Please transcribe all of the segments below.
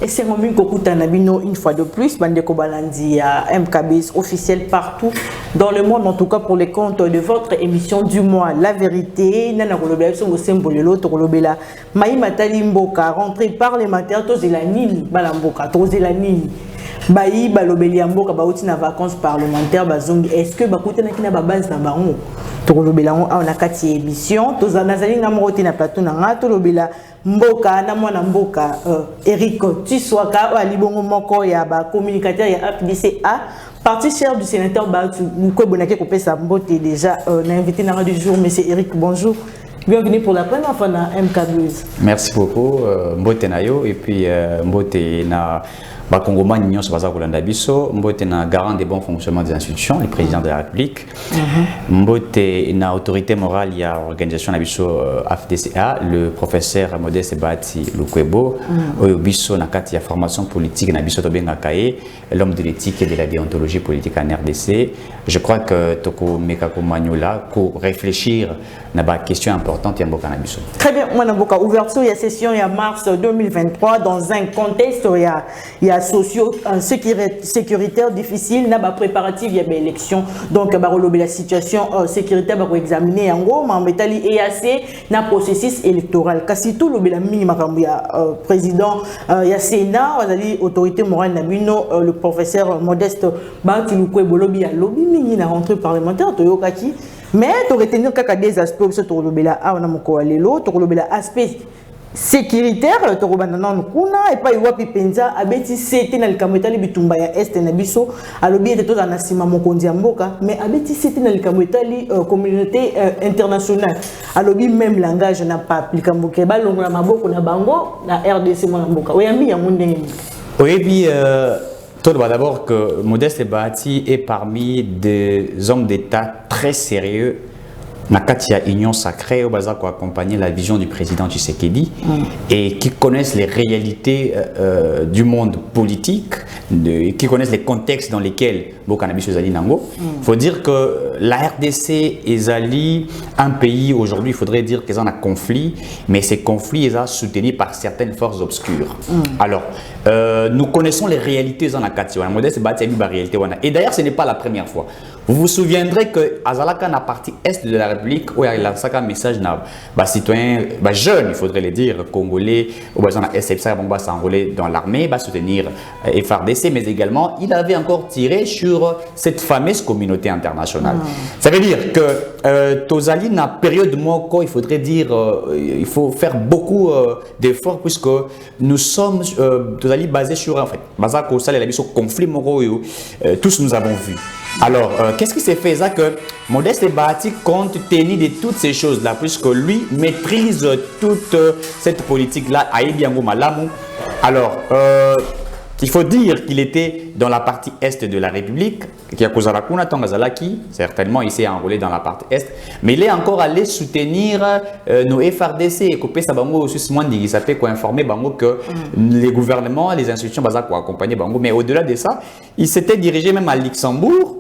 Et c'est un une fois de plus, Bandeko Balandi à MKBs officiel partout dans le monde, en tout cas pour les comptes de votre émission du mois. La vérité, Nana Kolobela, son symbole l'autre Kolobela, Maïma Talimboka, rentrée parlementaire, Tozelanini, Balamboka, Tozelanini. Bayi balobeli amboka bauti na vacances parlementaires bazongi est-ce que bakoute na kina ba base na bango to lobela on a kati émission to zanazali na moti na plateau na ngato lobela mboka na mwana mboka Eric Tshisekedi ali bongo moko ya ba communicateur ya FDCA partie chère du sénateur Batu ko bonake ko pesa mbote déjà na invité na du jour monsieur Eric, bonjour. Bienvenue pour la première fois dans MKBs. Merci beaucoup mbote nayo et puis mbote na ba Congoma Nyon Sabaza Kolanda Biso, Mbote na garant des bons fonctionnements des institutions, le président de la République. Mbote na autorité morale, il y a organisation na Biso FDCA, le professeur Modeste Bahati Lukwebo, Oyo Biso na kati ya formation politique na Biso Tobenga Kaye, l'homme de l'éthique et de la déontologie politique en RDC. Je crois que Toko Mekako Magnola pour réfléchir na ba question importante ya Mboka na Biso. Très bien, moi Mboka ouverture il y a session il y a mars 2023 dans un contexte il y a socio-sécuritaire difficile, n'a pas préparatif, il y a des élections, donc la situation sécuritaire va examiner en gros, mais métalli EAC n'a processus électoral. Kasi tout le minimum il y a président, il y a Sénat, autorité morale Nabino, le professeur Modeste Bahati Lukwebo lobby a lobby mini na rentrée parlementaire Toyokaki, mais tu retenir des aspects sur le lobby on a mon coalelo, tu le aspect sécuritaire to robana kuna et pas iwapi penza abeti sete na likamwetali bitumba ya este na biso alobi ete to na sima mokonzi mboka mais abeti sete na likamwetali communauté internationale alobi même langage na pas likamboke ba longola maboko na bango na RDC mona mboka oyambi ya mondenge. Oui bien d'abord que Modeste Bahati est parmi des hommes d'État très sérieux. Nakatia Union Sacrée au Baza pour accompagner la vision du président Tshisekedi et qui connaissent les réalités du monde politique, qui connaissent les contextes dans lesquels Bokanabis Zali Nango. Il faut dire que la RDC et Zali, un pays aujourd'hui, il faudrait dire qu'ils ont un conflit, mais ces conflits sont soutenus par certaines forces obscures. Alors, nous connaissons les réalités dans la Katia. Modeste Bahati a réalité. Et d'ailleurs, ce n'est pas la première fois. Vous vous souviendrez que Azalaka, la partie est de la République, où il y a un message de citoyens jeunes, il faudrait le dire, congolais, où ils ont s'enrôler dans l'armée, soutenir FRDC, mais également, il avait encore tiré sur cette fameuse communauté internationale. Ça veut dire que Tozali, dans la période Moko, il faudrait dire, il faut faire beaucoup d'efforts, puisque nous sommes, Tozali, basés sur, en fait, Bazako, ça, les conflit Moko, tous nous avons vu. Alors, qu'est-ce qui s'est fait ça que Modeste Bahati compte tenu de toutes ces choses-là, puisque lui maîtrise toute cette politique-là à Ibiango Malamu. Alors, il faut dire qu'il était dans la partie est de la République, qui a causé la Kuna Tangazalaki, certainement il s'est enrôlé dans la partie est, mais il est encore allé soutenir nos FRDC et couper sa bango aussi moins dit ça fait quoi informer bango que les gouvernements, les institutions basaques pour accompagner bango, mais au-delà de ça, il s'était dirigé même à Luxembourg.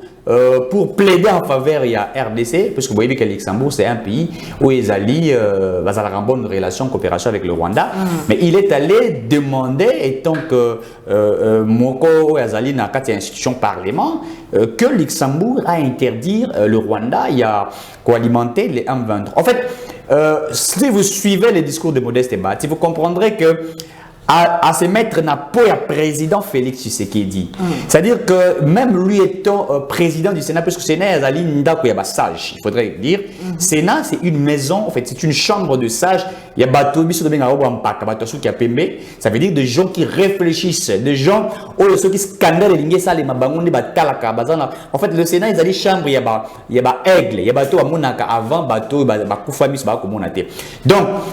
Pour plaider en faveur, il y a RDC, parce que vous voyez que Luxembourg, c'est un pays où ils allaient avoir une bonne relation, coopération avec le Rwanda. Mais il est allé demander, étant que Moko Azali n'a qu'à institution parlement, que Luxembourg a interdit le Rwanda, il y a co-alimenter les M23. En fait, si vous suivez les discours de Modeste Bahati, vous comprendrez que à se mettre dans le président Félix Tshisekedi. C'est-à-dire que même lui étant président du Sénat, parce que le Sénat est un sage, il faudrait dire. Sénat, c'est une maison, en fait, c'est une chambre de sages. Il y a ça veut dire des gens qui réfléchissent, des gens ceux qui scandalent les ça les en fait, le Sénat, il y a des chambres, il y a aigle, il y a bateau à Monaka avant, bateau, donc,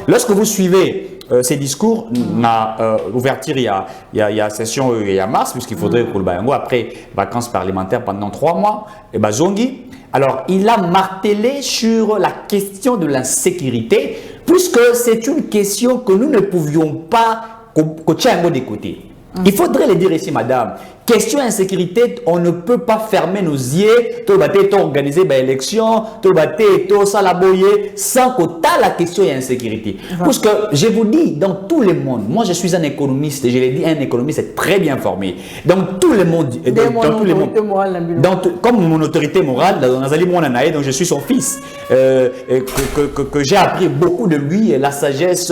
lorsque vous suivez ces discours, ouverture il y a session il y a mars, puisqu'il faudrait pour le Bayango après vacances parlementaires pendant 3 mois, et Zongi. Alors, il a martelé sur la question de l'insécurité, puisque c'est une question que nous ne pouvions pas d'écouter. Il faudrait le dire ici, madame. Question insécurité, on ne peut pas fermer nos yeux, organiser une élection, sans que la question est insécurité. Parce que je vous dis, dans tout le monde, moi je suis un économiste, je l'ai dit, un économiste est très bien formé. Dans tout le monde, comme mon autorité morale, donc je suis son fils, que j'ai appris beaucoup de lui, la sagesse,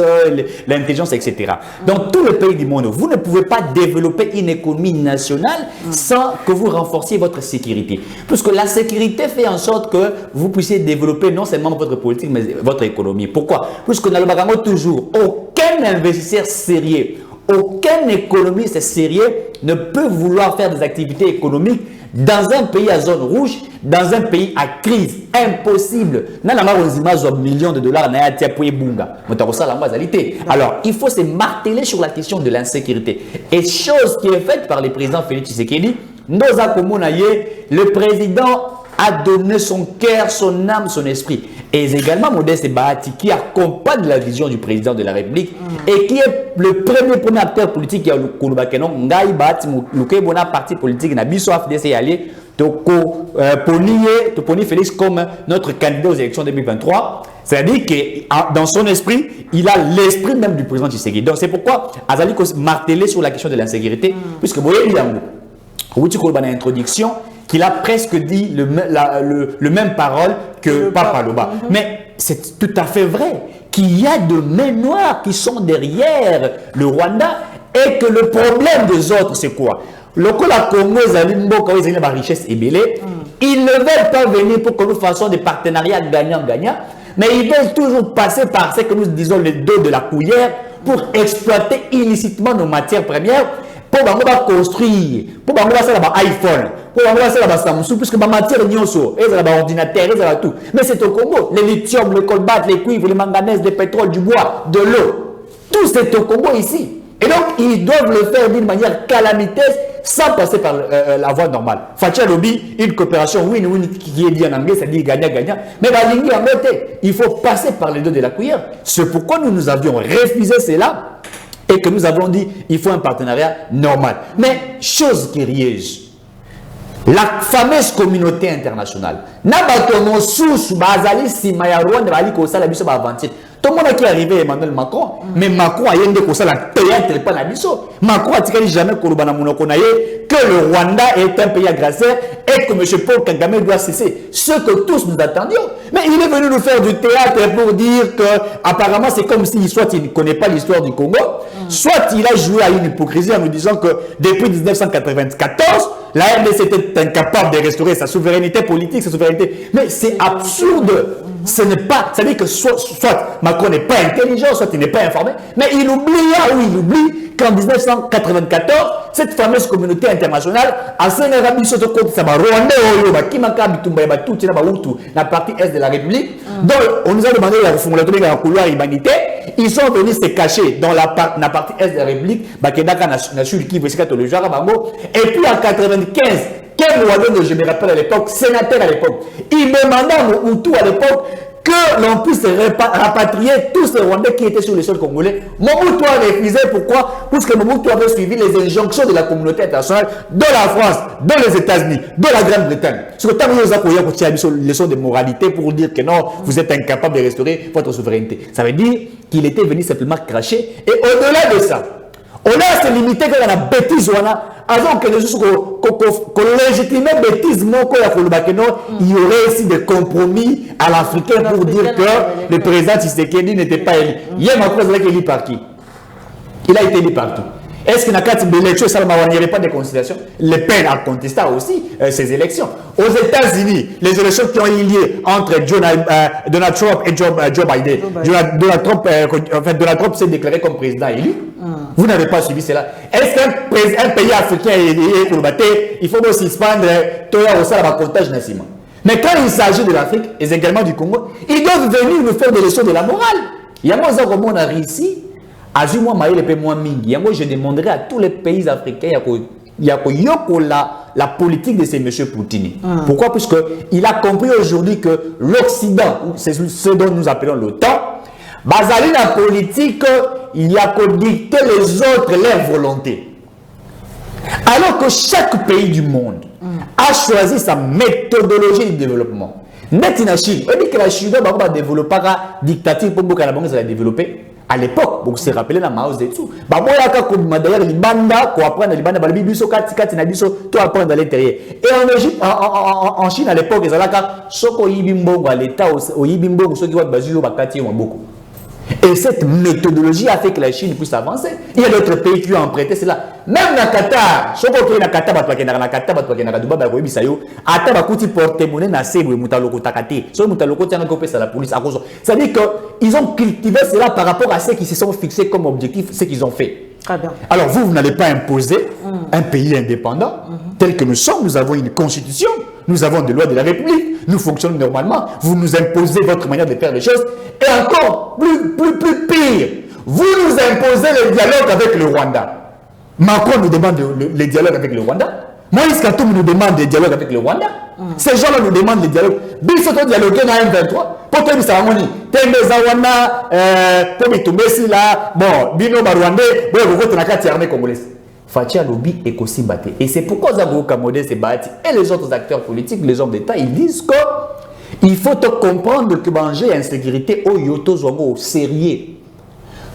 l'intelligence, etc. Dans tout le pays du monde, vous ne pouvez pas développer une économie nationale sans que vous renforciez votre sécurité. Parce que la sécurité fait en sorte que vous puissiez développer non seulement votre politique, mais votre économie. Pourquoi? Parce que dans le Bagango, toujours, aucun investisseur sérieux, aucun économiste sérieux ne peut vouloir faire des activités économiques dans un pays à zone rouge, dans un pays à crise. Impossible. Millions de dollars. Alors, il faut se marteler sur la question de l'insécurité. Et chose qui est faite par le président Félix Tshisekedi, le président a donné son cœur, son âme, son esprit. Et également Modeste Bahati qui accompagne la vision du président de la République et qui est le premier acteur politique qui a le Kouloubakenon, Ngaï Bahati, le bon parti politique, n'a biso FDC aller, Poni Félix comme notre candidat aux élections 2023. C'est-à-dire que dans son esprit, il a l'esprit même du président Tshisekedi. Donc c'est pourquoi Azali martelé sur la question de l'insécurité, puisque vous voyez, il y a une introduction qu'il a presque dit le même parole que Papa Loba. Mais c'est tout à fait vrai qu'il y a de mains noires qui sont derrière le Rwanda et que le problème des autres, c'est quoi? Le Congo, la richesse est belée. Ils ne veulent pas venir pour que nous fassions des partenariats gagnant-gagnant, mais ils veulent toujours passer par ce que nous disons le dos de la cuillère pour exploiter illicitement nos matières premières. Pour construire, pour faire iPhone, pour faire Samsung, puisque ma matière est ordinateur, tout. Mais c'est au Congo. Le lithium, le cobalt, les cuivres, les manganèses, le pétrole, du bois, de l'eau. Tout c'est au Congo ici. Et donc, ils doivent le faire d'une manière calamiteuse sans passer par la voie normale. Fatia Lobby, une coopération win-win qui est dit en anglais, ça dit gagnant-gagnant. Mais la ligne en beauté, il faut passer par les deux de la cuillère. C'est pourquoi nous avions refusé cela. Et que nous avons dit, il faut un partenariat normal. Mais, chose curieuse, la fameuse communauté internationale, tout le monde qui est arrivé Emmanuel Macron, mais Macron a eu la théâtre pas la biso. Macron a dit jamais que le Rwanda est un pays agresseur et que M. Paul Kagame doit cesser. Ce que tous nous attendions. Mais il est venu nous faire du théâtre pour dire que apparemment c'est comme si soit il ne connaît pas l'histoire du Congo, soit il a joué à une hypocrisie en nous disant que depuis 1994, la RDC était incapable de restaurer sa souveraineté politique, sa souveraineté. Mais c'est absurde. Ce n'est pas, ça veut dire que soit Macron n'est pas intelligent, soit il n'est pas informé, mais il oublie qu'en 1994, cette fameuse communauté internationale a fait un rabis sur le compte de Rwanda, qui m'a tout la partie est de la République. Donc, on nous a demandé la reformulation de la couloir humanitaire. Ils sont venus se cacher dans la partie est de la République, et puis en 95, quel Rwandais, je me rappelle à l'époque, sénateur à l'époque, il demandait à Mobutu à l'époque que l'on puisse rapatrier tous ces Rwandais qui étaient sur le sol congolais. Mobutu a refusé. Pourquoi? Parce que Mobutu avait suivi les injonctions de la communauté internationale, de la France, de les États-Unis, de la Grande-Bretagne. Ce que vous avez une leçon de moralité pour dire que non, vous êtes incapable de restaurer votre souveraineté. Ça veut dire qu'il était venu simplement cracher. Et au-delà de ça, on a se limité que dans la bêtise, avant que nous légitimons bêtise, il y aurait ici des compromis à l'Africain pour dire que le président Tshisekedi n'était pas élu. Hier, Macron est élu par qui? Il a été élu partout. Est-ce qu'il n'y a pas d'élection, il n'y avait pas de conciliation? Le Pen a contesté aussi ces élections. Aux États-Unis, les élections qui ont eu lieu entre Donald Trump et Joe Biden, Donald Trump s'est déclaré comme président élu. Vous n'avez pas suivi cela. Est-ce qu'un pays africain est combatté? Il faut aussi suspendre le comptage national. Mais quand il s'agit de l'Afrique et également du Congo, ils doivent venir nous faire des leçons de la morale. Il y a moi, on a réussi. Je demanderai à tous les pays africains la politique de ces monsieur Poutine. Pourquoi? Parce qu'il a compris aujourd'hui que l'Occident, c'est ce dont nous appelons l'OTAN, basé la politique, il y a qu'à dicter les autres leur volonté. Alors que chaque pays du monde a choisi sa méthodologie de développement. Net in Chine, on dit que la Chine va développer la dictature pour que la banque va développer. À l'époque, vous vous rappelez la Mao Zedong. Bah moi là quand d'ailleurs les banda quoi apprendre les banda balibi biso kati na biso to apprendre dans l'intérieur. Et en Égypte en Chine à l'époque ils allaient soko yibimbongo à l'état au yibimbongo ceux qui voient bazuyo bakati beaucoup. Et cette méthodologie a fait que la Chine puisse avancer. Il y a d'autres pays qui ont emprunté cela. Même dans Qatar, si on a Qatar, porte-monnaie na sebu mutaloko takate. So mutaloko tiana kopé ça la police à cause. Ça veut dire qu'ils ont cultivé cela par rapport à ce qui se sont fixés comme objectif, ce qu'ils ont fait. Très bien. Alors vous n'allez pas imposer un pays indépendant tel que nous sommes. Nous avons une constitution, nous avons des lois de la République, nous fonctionnons normalement. Vous nous imposez votre manière de faire les choses. Et encore plus pire, vous nous imposez le dialogue avec le Rwanda. Macron nous demande le dialogue avec le Rwanda. Moïse Katumbi nous demande le dialogue avec le Rwanda. Ces gens-là nous demandent le dialogue. Bisoto dialoguer dans M23. Pour que nous sachions, Tembezawana, Pomitumesi là, bon, Bino Barwandais, bon, vous êtes dans la armée congolaise. Fatia Lobby et Kosimbate. Et c'est pourquoi Zabou Kamode s'est battu. Et les autres acteurs politiques, les hommes d'État, ils disent qu'il faut comprendre que manger insécurité au Yoto Zongo au sérieux.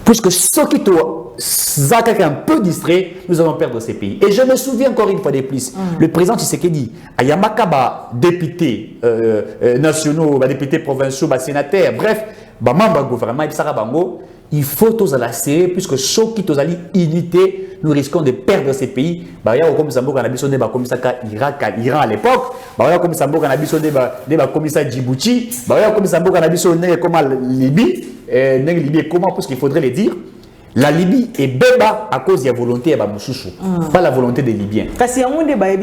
Puisque ceux qui sont un peu distraits, nous allons perdre ces pays. Et je me souviens encore une fois de plus, le président Tshisekedi, Ayamakaba, députés nationaux, députés provinciaux, sénateurs, bref, membre du gouvernement, il faut tous la serrer, puisque ceux qui sont unité, nous risquons de perdre ces pays. Il y a comme ça, Iran à l'époque, il y a comme ça, comme ça, Djibouti, il y a comme ça, comme Libye. Comment, parce qu'il faudrait le dire, la Libye est béba à cause de la volonté de Mouchouchou, pas la volonté des Libyens. Parce qu'il y a un débat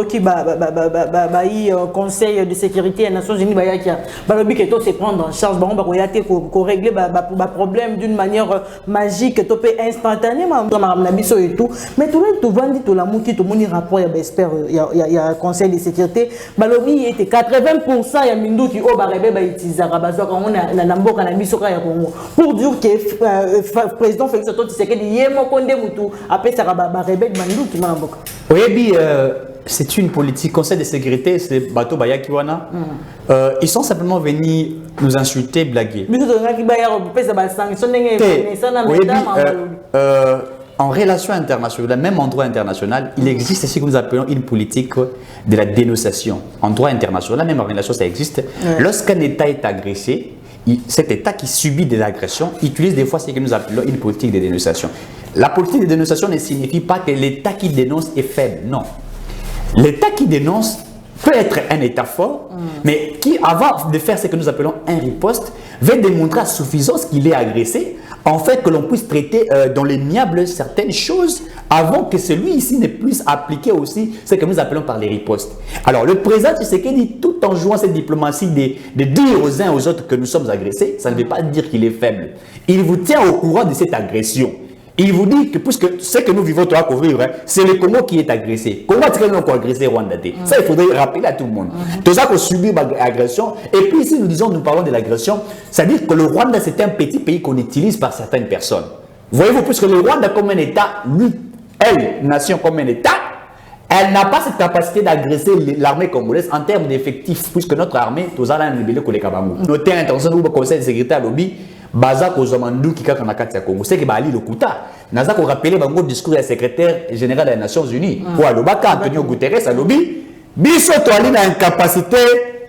qui Conseil de sécurité des Nations Unies qui se prendre en charge, pour régler le problème d'une manière magique, instantanément. Et tout. Mais tout le monde tout le rapport, il y a un Conseil de sécurité. Il était 80% de Mindou qui utilisé pour dire que le président Félix Antoine Tshisekedi oui, c'est une politique, Conseil de sécurité, c'est Bato Bayakiwana. Ils sont simplement venus nous insulter, blaguer. En relation internationale, même en droit international, il existe ce que nous appelons une politique de la dénonciation. En droit international, même en relation, ça existe. Lorsqu'un État est agressé, cet État qui subit des agressions utilise des fois ce que nous appelons une politique de dénonciation. La politique de dénonciation ne signifie pas que l'État qui dénonce est faible, non. L'État qui dénonce peut être un État fort, mais qui, avant de faire ce que nous appelons un riposte, veut démontrer à suffisance qu'il est agressé, en fait que l'on puisse traiter dans les miables certaines choses avant que celui-ci ne puisse appliquer aussi ce que nous appelons par les ripostes. Alors le président Tshisekedi, tout en jouant cette diplomatie de dire aux uns aux autres que nous sommes agressés, ça ne veut pas dire qu'il est faible. Il vous tient au courant de cette agression. Il vous dit que puisque ce que nous vivons, toi, c'est le Congo qui est agressé. Comment est-ce que nous avons agressé Rwanda? Ça, il faudrait rappeler à tout le monde. Tout ça qu'on subit l'agression. Et puis ici, nous parlons de l'agression. Ça veut dire que le Rwanda, c'est un petit pays qu'on utilise par certaines personnes. Voyez-vous, puisque le Rwanda, comme un État, lui, elle, nation comme un État, elle n'a pas cette capacité d'agresser l'armée congolaise en termes d'effectifs, puisque notre armée, tout ça, là, notre intention, au Conseil de sécurité à lobby, Baza Kozomandu qui a nakati ya Congo c'est que Bali Lokuta naza ko rappeler bango discours du secrétaire général des Nations Unies pour alobaka Antonio Guterres a lobby biso to ali na incapacité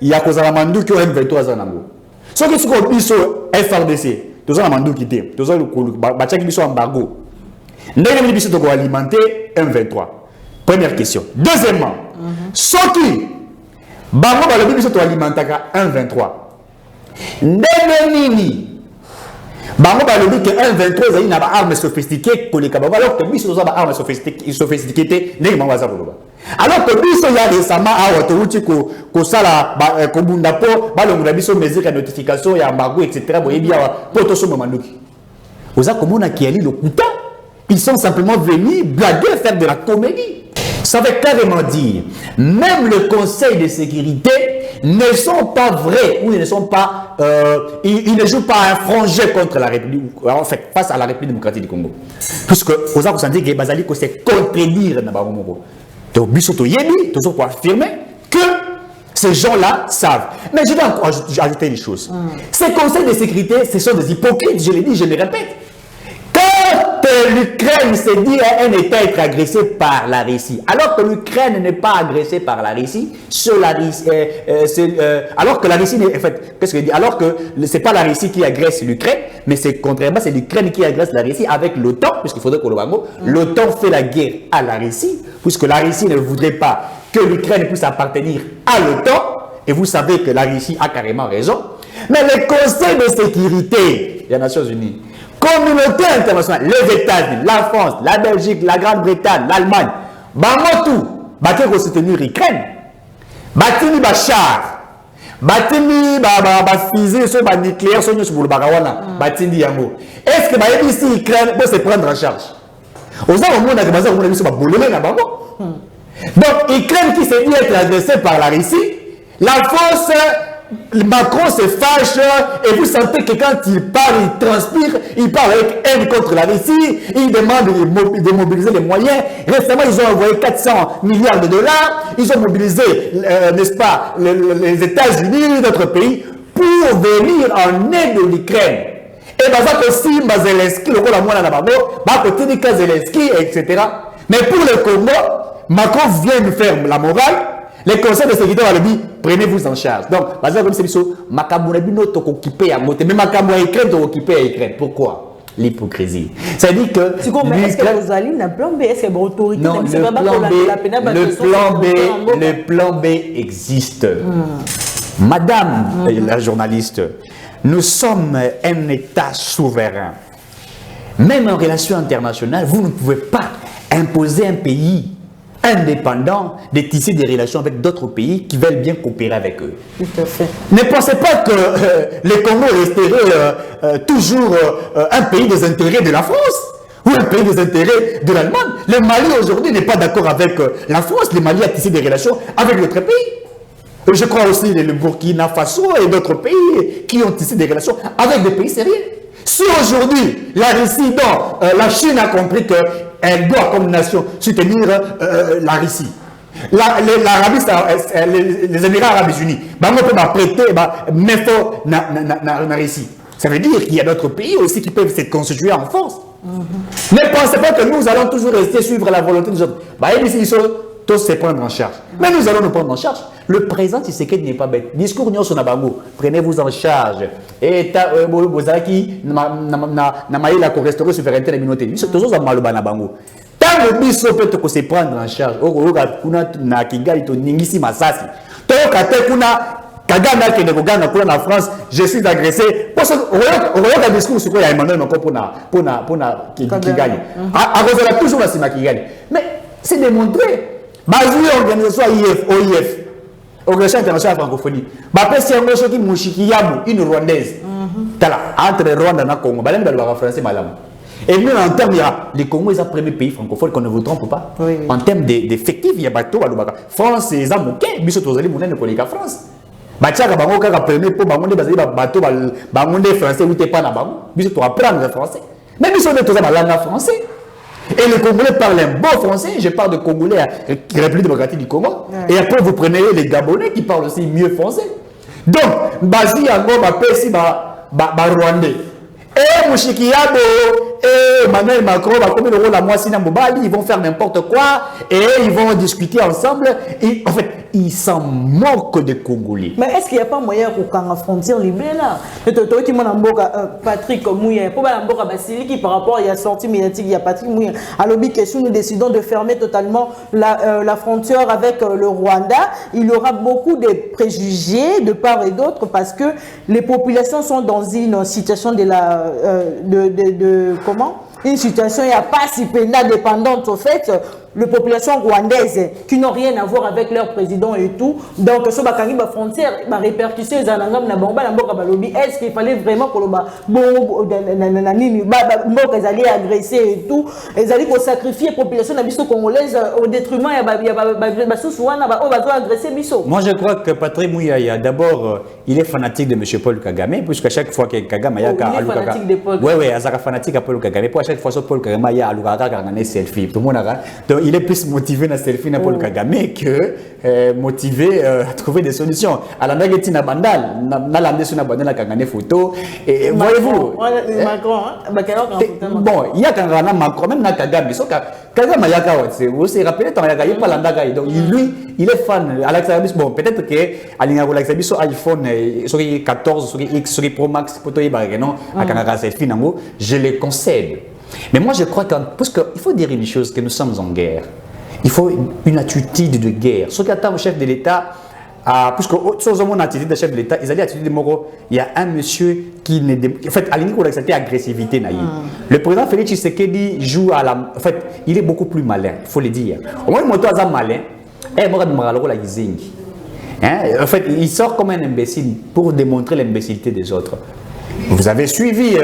ya kozala mandu ki M23 za nango soki siko biso FRDC to za mandu ki te to za ba tchaki biso embargo ndenge biso to ko alimenter M23. Première question. Deuxièmement, soki bango ba lobby biso to alimentaka M23 ndenge nini bango balobi que 1-23 ezali na ba armes sophistiquées koleka bango alors que biso toza ba armes sophistiquées te ndenge bango baza koloba alors que biso ya récemment awa touti kosala kobunda po balongola biso mesure ya notification ya embargo etc. boyebi awa po tosomba manduki oza komona Kiali Lokuta ils sont simplement venus blaguer, faire de la comédie. Ça veut carrément dire même le Conseil de sécurité ne sont pas vrais ou ils ne sont pas, ils ne jouent pas un franc jeu contre la République, en fait, face à la République démocratique du Congo. Puisque, aux gens qui que Bazali, c'est contredire Nabaromoro. Donc, Bissoto Yebi, tout ça pour affirmer que ces gens-là savent. Mais je vais encore ajouter une chose. Ces conseils de sécurité, ce sont des hypocrites, je l'ai dit, je le répète. Quand l'Ukraine s'est dit un État être agressé par la Russie, alors que l'Ukraine n'est pas agressée par la Russie, alors que la Russie, en fait, qu'est-ce que je dis? Alors que c'est pas la Russie qui agresse l'Ukraine, mais c'est contrairement, c'est l'Ukraine qui agresse la Russie avec l'OTAN, puisqu'il faudrait qu'on le voit. L'OTAN fait la guerre à la Russie, puisque la Russie ne voudrait pas que l'Ukraine puisse appartenir à l'OTAN, et vous savez que la Russie a carrément raison. Mais le Conseil de sécurité des Nations Unies, communauté internationale, les États-Unis, la France, la Belgique, la Grande-Bretagne, l'Allemagne, tout, va soutenir l'Ukraine. Batini Bachar, Batini fusée sur le nucléaire, sur le Barawana, Batini Yango. Est-ce que ici l'Ukraine peut se prendre en charge? Aux gens au monde, donc, l'Ukraine qui s'est dit être agressée par la Russie, la force. Macron se fâche et vous sentez que quand il parle, il transpire, il parle avec haine contre la Russie, il demande de mobiliser les moyens. Récemment, ils ont envoyé 400 milliards de dollars, ils ont mobilisé, n'est-ce pas, les États-Unis, d'autres pays, pour venir en aide de l'Ukraine. Et aussi, Zelensky, le rôle à moi, Zelensky, etc. Mais pour le Congo, Macron vient nous faire la morale. Les conseils de sécurité va le dire, prenez-vous en charge. Donc, par exemple, c'est ça, Makabounabino est occupé à monter, mais Makabou Ukraine est occupé à Ukraine. Pourquoi? L'hypocrisie. C'est-à-dire que. Est-ce que vous allez un plan B? Est-ce que votre autorité non, le plan B existe. Madame la journaliste, nous sommes un État souverain. Même en relation internationale, vous ne pouvez pas imposer un pays indépendant de tisser des relations avec d'autres pays qui veulent bien coopérer avec eux. Tout à fait. Ne pensez pas que le Congo resterait toujours un pays des intérêts de la France ou un pays des intérêts de l'Allemagne. Le Mali aujourd'hui n'est pas d'accord avec la France. Le Mali a tissé des relations avec d'autres pays. Je crois aussi le Burkina Faso et d'autres pays qui ont tissé des relations avec des pays sérieux. Si aujourd'hui, la Russie, la Chine a compris qu'elle doit, comme nation, soutenir la Russie, les Émirats Arabes Unis, on peut prêter la Russie. Ça veut dire qu'il y a d'autres pays aussi qui peuvent se constituer en force. Ne pensez pas que nous allons toujours rester suivre la volonté des autres. Ils sont tous se prendre en charge. Mais nous allons nous prendre en charge. Le président Tshisekedi n'est pas bête. Discours Nyon Sonabango, prenez-vous en charge. Et Bozaki n'a pas la restaurer la souveraineté de la communauté. Nous sommes tous en Maloba Nabango. Tant le biso peut se prendre en charge. Na Kigali to Ningisi Masasi. Toka kuna Kagame qui est en France, je suis agressé. Parce que on a un discours sur quoi il y a Emmanuel Macron pour Kigali. A toujours la Kigali. Mais c'est démontré. Basé organisation OIF, Organisation internationale de francophonie. Si on a une Mouchikiyabu, une Rwandaise, entre Rwanda et Congo, il y a un français malam. Et même en termes, le Congo est le premier pays francophone qu'on ne vous trompe pas. Oui. En termes d'effectifs, il y a bateau à l'Oubaga. France, c'est un bouquet, mais surtout, vous allez vous collègue à France. Bachaka bango kaka premier pour bango bazali bateau bango français ou t'es pas na bango. Mais surtout apprendre le français. Même si on est tous à la langue français. Et les Congolais parlent un bon français. Je parle de Congolais à République démocratique du Congo. Ouais. Et après, vous prenez les Gabonais qui parlent aussi mieux français. Donc, Bazi Yango, Bapesi, Rwandais. Et Mouchikiabo, et Emmanuel Macron, comme le rôle à moi, ils vont faire n'importe quoi. Et ils vont discuter ensemble. Et, en fait, ils s'en moquent des Congolais. Mais est-ce qu'il n'y a pas moyen pour qu'on la frontière libérée là? Patrick Mouya, pour la Basili qui par rapport à la sortie médiatique, il y a Patrick Mouya. À l'objet question, nous décidons de fermer totalement la frontière avec le Rwanda. Il y aura beaucoup de préjugés de part et d'autre parce que les populations sont dans une situation comment? Une situation il n'y a pas si pénale dépendante au fait les populations rwandaises qui n'ont rien à voir avec leur président et tout. Donc, ce bakangi ba frontière, ba répercussion les anangam na bomba na mboka balobi. Est-ce qu'il fallait vraiment que mboka allaient agresser et tout, ils allaient sacrifier la population na biso congolaise au détriment ya ba sousouana ba agresser biso. Moi, je crois que Patrick Mouyaya, d'abord, il est fanatique de M. Paul Kagame, puisqu'à chaque fois que Kagame il est fanatique de Paul Kagame. Oui, il est fanatique de Paul Kagame. Pour à chaque fois que Paul Kagame il y a un selfie. Tout le monde a. Donc, il est plus motivé dans selfie de Paul Kagame que motivé à trouver des solutions. Alors, on a dit na bandal, na landé sur na bandal na Kagame photo. Et voyez-vous. Macron, bon, il y a quand Macron, même na Kagame. So Kagame il y a quand vous vous rappelez tant il y a pas landaka. Donc lui, il est fan. Alex Abis, bon, peut-être que Alinga Alex Abis sur iPhone, sur 14, sur X, sur Pro Max, pour toi il va non, à Kagame selfie nango, je le concède. Mais moi je crois parce qu'il faut dire une chose, que nous sommes en guerre. Il faut une attitude de guerre. Ce qu'attend le chef de l'État, puisque sur mon attitude de chef de l'État, ils allaient attitude de Moro. Il y a un monsieur qui ne. En fait, à l'inique, cette agressivité naïve. Le président Félix Tshisekedi joue à la. En fait, il est beaucoup plus malin, il faut le dire. Au moins, moi, toi, malin. En fait, il sort comme un imbécile pour démontrer l'imbécilité des autres. Vous avez suivi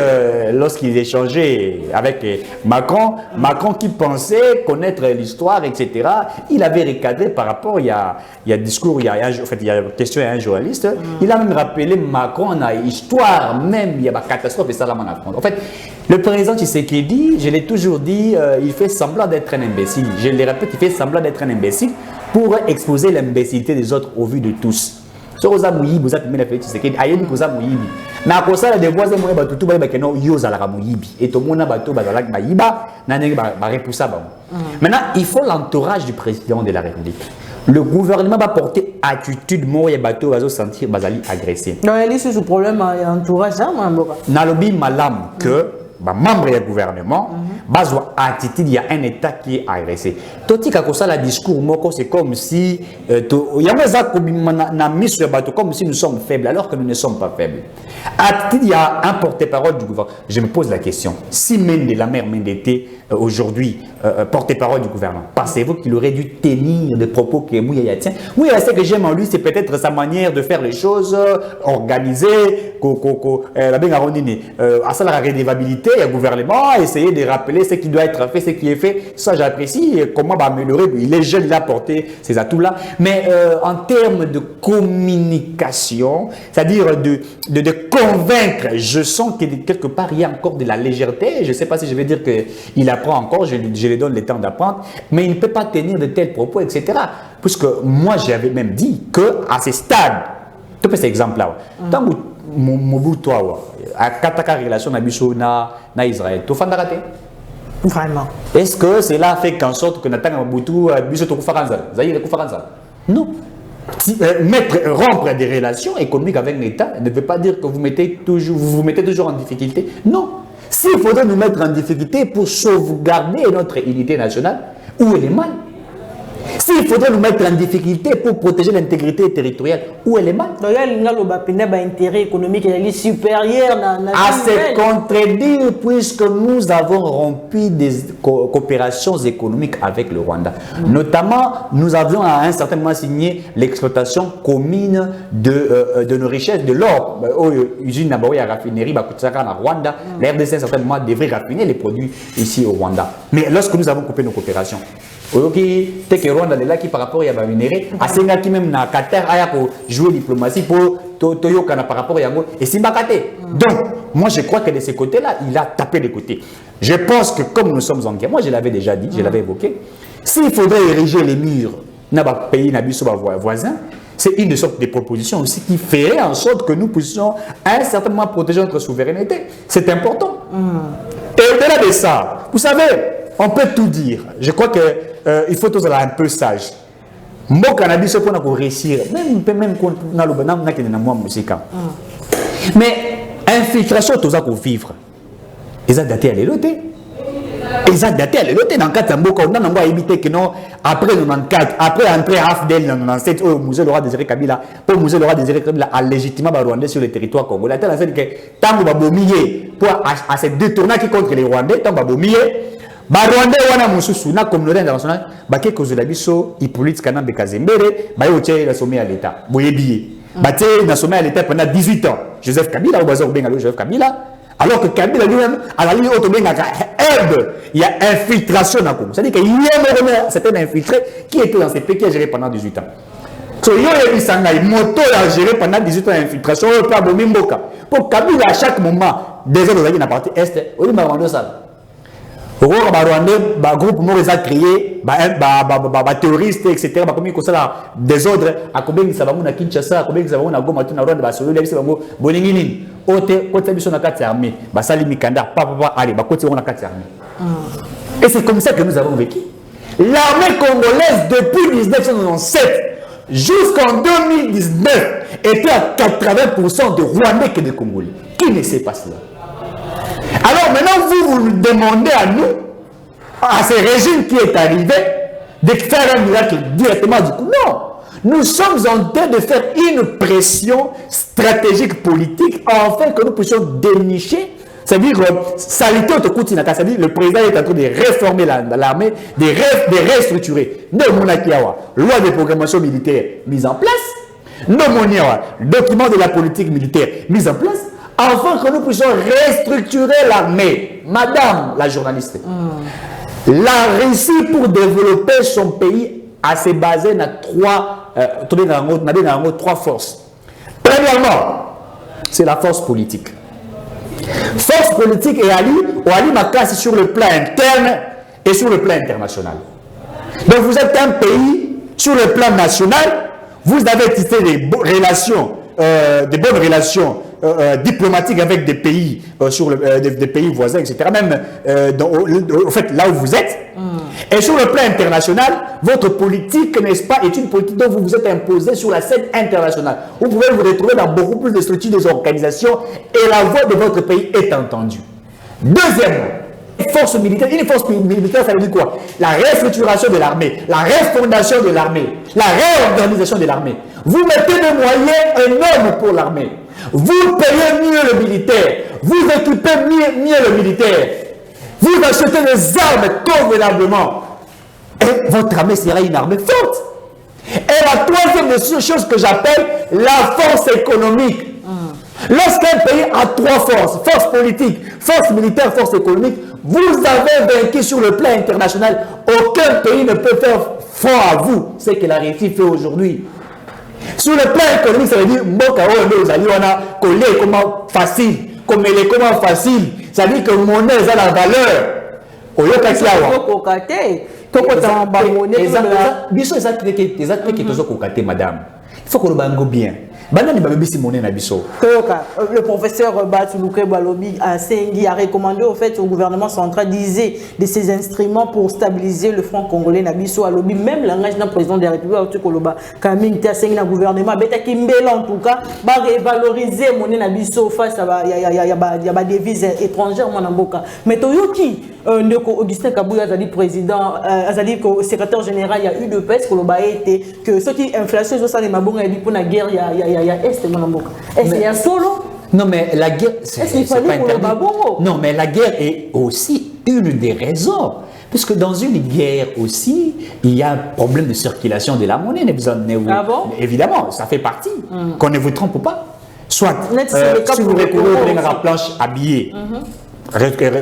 lorsqu'il échangeait avec Macron, Macron qui pensait connaître l'histoire, etc. Il avait recadré par rapport, il y a discours, en fait, il y a question à un journaliste, il a même rappelé Macron à l'histoire, même il y a une catastrophe et ça là en fait, le président Tshisekedi, je l'ai toujours dit, il fait semblant d'être un imbécile. Je le répète, il fait semblant d'être un imbécile pour exposer l'imbécilité des autres au vu de tous. So oza muyibi oza pembe na Félix Tshisekedi ayebi koza muyibi na kosala de voix moye bato tout ba keno yo zalaka muyibi et to mona bato bazalaka bayiba na ndenge ba repousser ba. Maintenant il faut l'entourage du président de la République. Le gouvernement va porter attitude moye bato bazo sentir bazali agressé. Non il y a ce problème entourage ça mamboka. Na lobi malam que membre du gouvernement, bazwa attitude, il y a un État qui est agressé. Toti kakosala discours moko, c'est comme si comme si nous sommes faibles, alors que nous ne sommes pas faibles. Attitude, il y a un porte-parole du gouvernement. Je me pose la question, si Mende, la mère Mende était aujourd'hui porte-parole du gouvernement, pensez-vous qu'il aurait dû tenir des propos que Mouyaya tient? Oui, ce que j'aime en lui, c'est peut-être sa manière de faire les choses, organisée, à la redevabilité, le gouvernement, essayer de rappeler ce qui doit être fait, ce qui est fait. Ça, j'apprécie. Comment améliorer? Il est jeune, il a porté ces atouts-là. Mais en termes de communication, c'est-à-dire de convaincre, je sens que quelque part, il y a encore de la légèreté. Je ne sais pas si je vais dire qu'il apprend encore, je lui donne le temps d'apprendre, mais il ne peut pas tenir de tels propos, etc. Puisque moi, j'avais même dit qu'à ce stade, tu peux cet exemple-là, tant que Mobutu a kataka relation na Israël, tu fais vraiment. Est-ce que cela fait qu'en sorte que Nathan Mobutu biso to kufaranza, Zaire kufaranza? Non. Rompre des relations économiques avec l'État ne veut pas dire que vous vous mettez toujours en difficulté. Non. S'il faudrait nous mettre en difficulté pour sauvegarder notre unité nationale, où est le mal? S'il faudrait nous mettre en difficulté pour protéger l'intégrité territoriale, où est le mal? Donc, il y a un intérêt économique supérieur à se contredire, puisque nous avons rompu des coopérations économiques avec le Rwanda. Notamment, nous avions à un certain moment signé l'exploitation commune de nos richesses, de l'or. Usine Nabaoui à raffinerie, à Rwanda. La RDC, à un certain moment, devrait raffiner les produits ici au Rwanda. Mais lorsque nous avons coupé nos coopérations, peut-être que Rwanda est là qui par rapport à la minérée, à ce qui même na Qatar pour jouer diplomatie pour Toyokana par rapport à Yango et Simbakate. Donc, moi je crois que de ce côté-là, il a tapé les côtés. Je pense que comme nous sommes en guerre, moi je l'avais déjà dit, je l'avais évoqué, s'il faudrait ériger les murs dans les pays voisins, c'est une sorte de proposition aussi qui ferait en sorte que nous puissions à un certain moment protéger notre souveraineté. C'est important. Et au-delà de ça, vous savez, on peut tout dire. Je crois que il faut tous être un peu sage. Mon cannabis, c'est pour réussir. Même quand on a le bonheur, on a une musique. Mais infiltration, tout ça pour vivre. Ils ont daté à l'éloté. Ils ont daté à l'éloté. Dans le cas de Mboka, on a évité que non, après 94, après entrer à AFDEL dans 97, au musée Laura Désiré Kabila, pour le musée Laura Désiré Kabila, a légitimement Rwandais sur le territoire congolais. C'est-à-dire que tant qu'on va bomber, pour à se détourner contre les Rwandais, tant qu'on va bomber, Rwandais wana mususu na communauté internationale bake kozela biso Hippolyte Kanambe Kazembere ba yoche la sommet à l'état boyebi baté na sommet à l'état pendant 18 ans Joseph Kabila au bazar benga Joseph Kabila alors que Kabila lui-même à la ligne auto benga il y a infiltration dans Congo, c'est-à-dire qu'il y a certains infiltrés qui étaient dans ces pays qui a géré pendant 18 ans. So yo ebisanga moto a géré pendant 18 ans infiltration au pas bomimboka pour Kabila à chaque moment des autres qui na partie est au Rwanda ça. Au Rwanda ba groupe mo les a créé ba terroristes etc. ba comme ça là désordre à combien ça va na Kinshasa à combien ça va na Goma na Rwanda ba solo lebisi bango boningi nini ote côté biso na kati armée ba sali mikanda papa allez ba côté na kati armée. Et c'est comme ça que nous avons vécu. L'armée congolaise depuis 1997 jusqu'en 2019 était à 80% de Rwandais que de Congolais. Qui ne sait pas cela? Alors maintenant, vous nous demandez à nous, à ce régime qui est arrivé, de faire un miracle directement du coup. Non! Nous sommes en train de faire une pression stratégique politique afin que nous puissions dénicher. C'est-à-dire, c'est-à-dire le président est en train de réformer l'armée, de restructurer. Loi de programmation militaire mise en place. Document de la politique militaire mise en place. Afin que nous puissions restructurer l'armée. Madame la journaliste, la Russie pour développer son pays a se basé dans trois forces. Premièrement, c'est la force politique. Force politique et Ali Makassi sur le plan interne et sur le plan international. Donc vous êtes un pays sur le plan national, vous avez tissé des relations, des bonnes relations diplomatiques avec des pays des pays voisins, etc. Même au fait là où vous êtes. Et sur le plan international, votre politique, n'est-ce pas, est une politique dont vous vous êtes imposé sur la scène internationale. Vous pouvez vous retrouver dans beaucoup plus de structures, des organisations, et la voix de votre pays est entendue. Deuxièmement, force militaire. Une force militaire, ça veut dire quoi? La restructuration de l'armée, la refondation de l'armée, la réorganisation de l'armée. Vous mettez des moyens énormes pour l'armée. Vous payez mieux le militaire. Vous équipez mieux le militaire. Vous achetez des armes convenablement. Et votre armée sera une armée forte. Et la troisième chose que j'appelle la force économique. Lorsqu'un pays a trois forces, force politique, force militaire, force économique, vous avez vaincu sur le plan international. Aucun pays ne peut faire front à vous. C'est ce que la Russie fait aujourd'hui. Sur le plan économique, ça veut dire que comment facile, comme elle est comment facile. Ça veut dire que monnaie a la valeur. Madame. Il faut que nous bien. Le professeur Batoulouké Balobi a recommandé au fait au gouvernement central d'user de ces instruments pour stabiliser le front congolais Nabiso Alobi, même l'engagement du président de la République Kamine Tasseng gouvernement Beta Kimbela en tout cas va revaloriser monnaie Nabiso face à des devises étrangères Monamboka. Mais Toyoki Augustin Kabouya a dit président, a dit que secrétaire général il y a eu de pèse que ceux qui inflation ça les mabonga dit pour la guerre il y a est Monamboka. Est-ce qu'il y a solo? Non mais la guerre c'est pas interdit. Non mais la guerre est aussi une des raisons. Parce que dans une guerre aussi, il y a un problème de circulation de la monnaie. Ah bon? Évidemment, ça fait partie. Qu'on ne vous trompe pas. Soit, si vous recourez à la planche habillée,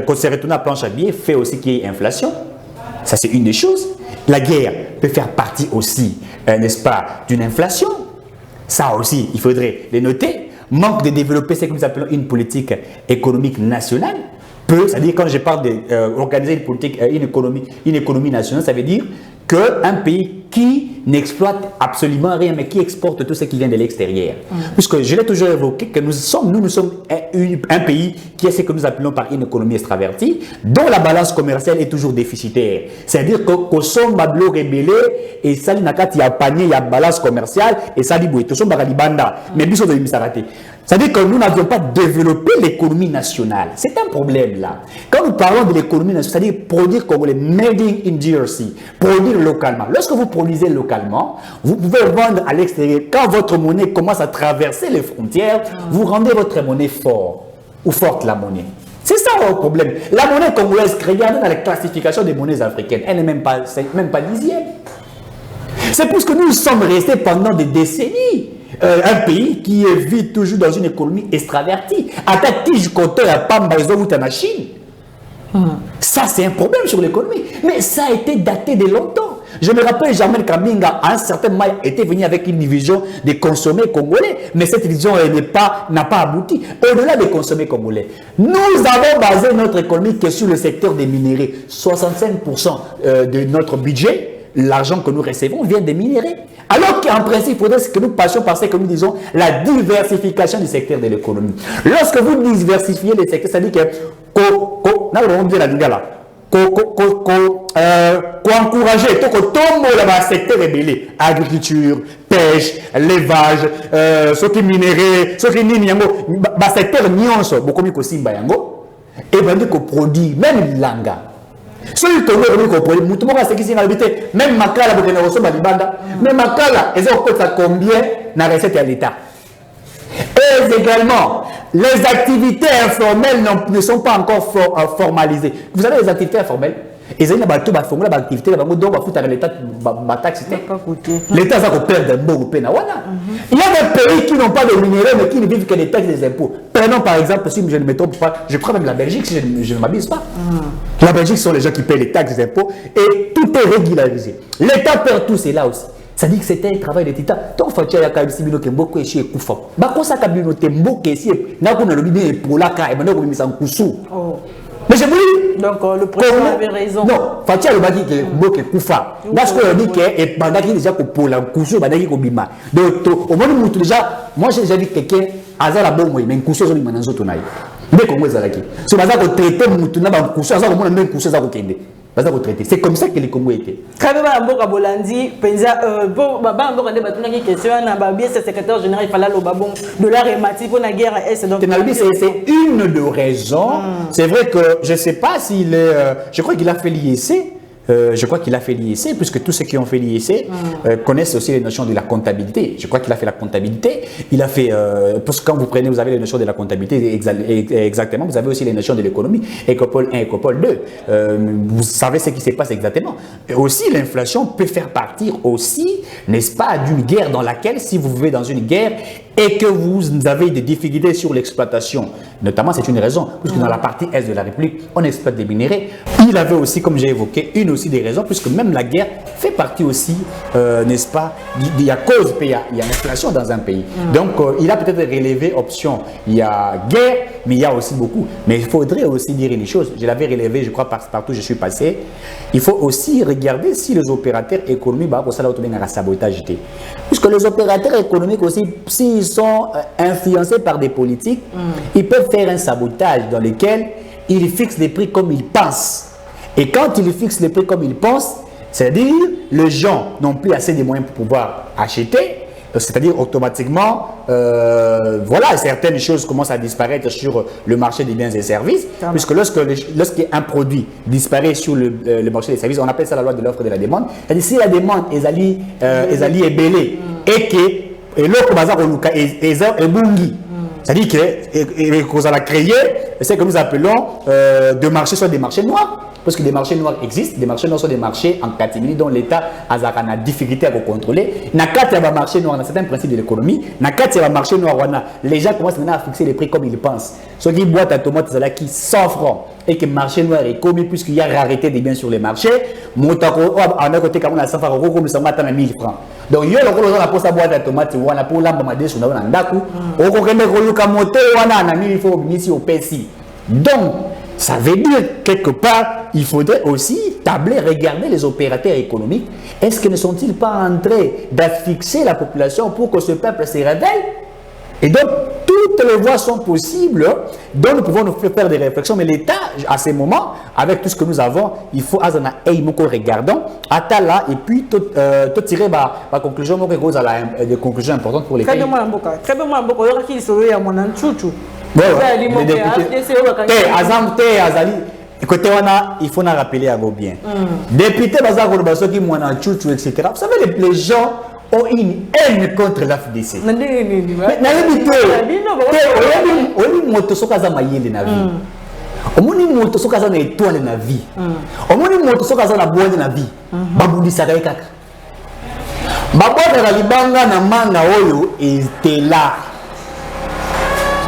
quand c'est retourné à la planche habillée, fait aussi qu'il y ait inflation. Ça, c'est une des choses. La guerre peut faire partie aussi, n'est-ce pas, d'une inflation. Ça aussi, il faudrait le noter. Manque de développer ce que nous appelons une politique économique nationale. C'est-à-dire quand je parle d'organiser une politique, une économie nationale, ça veut dire qu'un pays qui n'exploite absolument rien, mais qui exporte tout ce qui vient de l'extérieur. Puisque je l'ai toujours évoqué, que nous sommes un pays qui est ce que nous appelons par une économie extravertie, dont la balance commerciale est toujours déficitaire. C'est-à-dire que sommes mablo rébellé et ça il y a panier, il y a balance commerciale et ça dit tout sommes baralibanda, mais biso de misarate. C'est-à-dire que nous n'avions pas développé l'économie nationale. C'est un problème là. Quand nous parlons de l'économie nationale, c'est-à-dire produire comme les made in DRC, produire localement. Lorsque vous produisez localement, vous pouvez vendre à l'extérieur. Quand votre monnaie commence à traverser les frontières, vous rendez votre monnaie forte ou forte la monnaie. C'est ça ça le problème. La monnaie congolaise, regardez dans la classification des monnaies africaines, elle n'est même pas 10e. C'est parce que nous sommes restés pendant des décennies un pays qui vit toujours dans une économie extravertie. Attaque tige côté à Pamba ou en Chine. Ça, c'est un problème sur l'économie. Mais ça a été daté de longtemps. Je me rappelle, Jamel Kabinga, à un certain moment, était venu avec une division des consommés congolais. Mais cette division n'a pas abouti. Au-delà des consommés congolais, nous avons basé notre économie que sur le secteur des minéraux. 65% de notre budget, l'argent que nous recevons, vient des minéraux. Alors qu'en principe, il faudrait que nous passions par ce que nous disons la diversification du secteur de l'économie. Lorsque vous diversifiez les secteurs, ça dit que encourager le secteur rebelle, agriculture, pêche, élevage, ce qui minéraux, ce qui le secteur nyonso, beaucoup de kosimba yango, et ben de produit, même langa. Ce qui est produit, même makala, même makala, ils ont combien dans la recette à l'État. Et également, les activités informelles ne sont pas encore formalisées. Vous avez les activités informelles. Et ils ont des activités, l'État va perdre un bon peu. Il y a des pays qui n'ont pas de minéraux mais qui ne vivent que des taxes et des impôts. Prenons par exemple, si je ne me trompe pas, je prends même la Belgique si je ne m'abuse pas. La Belgique sont les gens qui paient les taxes et les impôts et tout est régularisé. L'État perd tout cela aussi. Ça dit que c'était un travail de l'État. Donc, il faut que si vous avez beaucoup de Koufa. Quand ça a été beaucoup de pour la caille, maintenant vous avez mis en Koussou. Mais je vous dis. Donc, le président avait raison. Non, Fatia le dit que beaucoup de Koufa. Parce qu'on dit que pendant qu'il déjà pour la Koussou, pendant qu'il bima. Donc, au moment où déjà, moi j'ai déjà vu quelqu'un, Azala bon, mais un Koussou, il m'a dit que mais comment ils allaient. Si vous avez traité Moutouna, un Koussou, Azala, on a même Koussou, ça vous kende. C'est comme ça que les Congos étaient. Quand même, à Bolandi, secrétaire général, il fallait de la rématique pour la guerre à Est. C'est une de raisons. C'est vrai que je ne sais pas s'il est. Je crois qu'il a fait l'IEC. Puisque tous ceux qui ont fait l'IEC connaissent aussi les notions de la comptabilité. Je crois qu'il a fait la comptabilité. Il a fait, parce que quand vous prenez, vous avez les notions de la comptabilité, exactement, vous avez aussi les notions de l'économie, Écopole 1, Écopole 2. Vous savez ce qui se passe exactement. Et aussi, l'inflation peut faire partir aussi, n'est-ce pas, d'une guerre dans laquelle, si vous vivez dans une guerre et que vous avez des difficultés sur l'exploitation, notamment c'est une raison, puisque dans la partie est de la République, on exploite des minéraux. Il avait aussi, comme j'ai évoqué, une aussi des raisons, puisque même la guerre fait partie aussi, n'est-ce pas, il y a cause, il y a inflation dans un pays. Donc, il a peut-être relevé option, il y a guerre, mais il y a aussi beaucoup. Mais il faudrait aussi dire une chose, je l'avais relevé, je crois, partout où je suis passé, il faut aussi regarder si les opérateurs économiques, sabotage. Puisque les opérateurs économiques aussi, s'ils sont influencés par des politiques, ils peuvent faire un sabotage dans lequel ils fixent les prix comme ils pensent. Et quand ils fixent les prix comme ils pensent, c'est-à-dire les gens n'ont plus assez de moyens pour pouvoir acheter, c'est-à-dire automatiquement, voilà, certaines choses commencent à disparaître sur le marché des biens et services, puisque lorsqu'un produit disparaît sur le marché des services, on appelle ça la loi de l'offre et de la demande. C'est-à-dire si la demande est belle et que l'autre bazar est bungi. C'est-à-dire que a créé ce que nous appelons de marchés, soit des marchés noirs. Parce que des marchés noirs existent, des marchés noirs sont des marchés en catégorie dont l'État a la difficulté à contrôler. Nakati y a un marché noir, c'est un principe de l'économie. Nakati y a un marché noir, les gens commencent maintenant à fixer les prix comme ils pensent. Ceux qui boivent à tomate, c'est là qui 100 francs. Et que le marché noir est commis puisqu'il y a rareté des biens sur les marchés. Motako, en un côté, comme on a 100 francs, comme ça, on a 1000 francs. Donc, il y a le rôle de la boîte à tomate, on a pour l'ambamade sur un daku. On a le kamote, on a un il faut ici au PSI. Donc, ça veut dire quelque part, il faudrait aussi tabler, regarder les opérateurs économiques. Est-ce que ne sont-ils pas en train d'affixer la population pour que ce peuple se révèle? Et donc, toutes les voies sont possibles, donc nous pouvons nous faire des réflexions. Mais l'État, à ces moments, avec tout ce que nous avons, il faut regardons, là, et puis tout tirer ma conclusion, des conclusions importantes pour les pays. Très bien, beaucoup. Il y a mon chouchou. Écoutez, il faut nous rappeler à vos biens. Député Bazar qui m'ont chouchou, etc. Vous savez, les gens ont une haine contre l'AFDC. Au moins ni moto so kaza na étoile na vie. Au moins ni moto so kaza na bonne na vie. Babundisa kaka. Babona na libanga na manga oyo était là.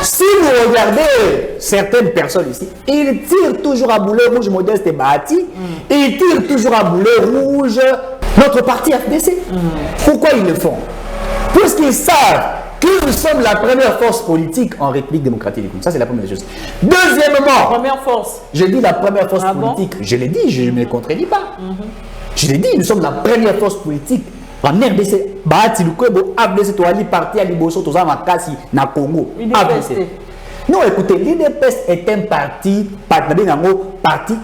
Si vous regardez certaines personnes ici, ils tirent toujours à boulet rouge Modeste Bahati, ils tirent toujours à boulet rouge notre parti FDC. Pourquoi ils le font? Puisqu'ils savent que nous sommes la première force politique en République démocratique du Congo. Ça, c'est la première chose. Deuxièmement, première force. Je dis la première force politique. Je l'ai dit, je ne me contredis pas. Je l'ai dit, nous sommes la première force politique en RDC. Bahati Lukwebo, FDC, Toali, parti à Liboso, Toza Makasi, na Congo. FDC. Non, écoutez, l'IDPS est un parti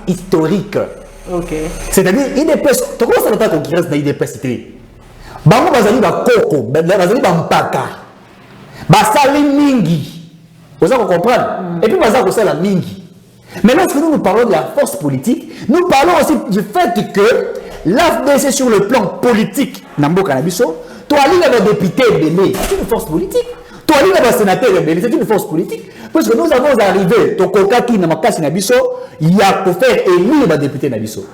historique. Ok. C'est-à-dire, l'IDPS, tu commences à noter la concurrence de l'IDPS. Bango bazali ba koko, bazali ba mpaka. Basali mingi. Vous allez comprendre. Et puis bazali kosala mingi. Mais lorsque nous parlons de la force politique, nous parlons aussi du fait que l'AFDC sur le plan politique, Nambo Kanabiso, toi ali la député belé, c'est une force politique. Toi ali la sénateur belé, c'est une force politique. Parce que nous avons arrivé, Tokoka qui n'a pas Nabiso, il y a pour faire élire le député Nabiso.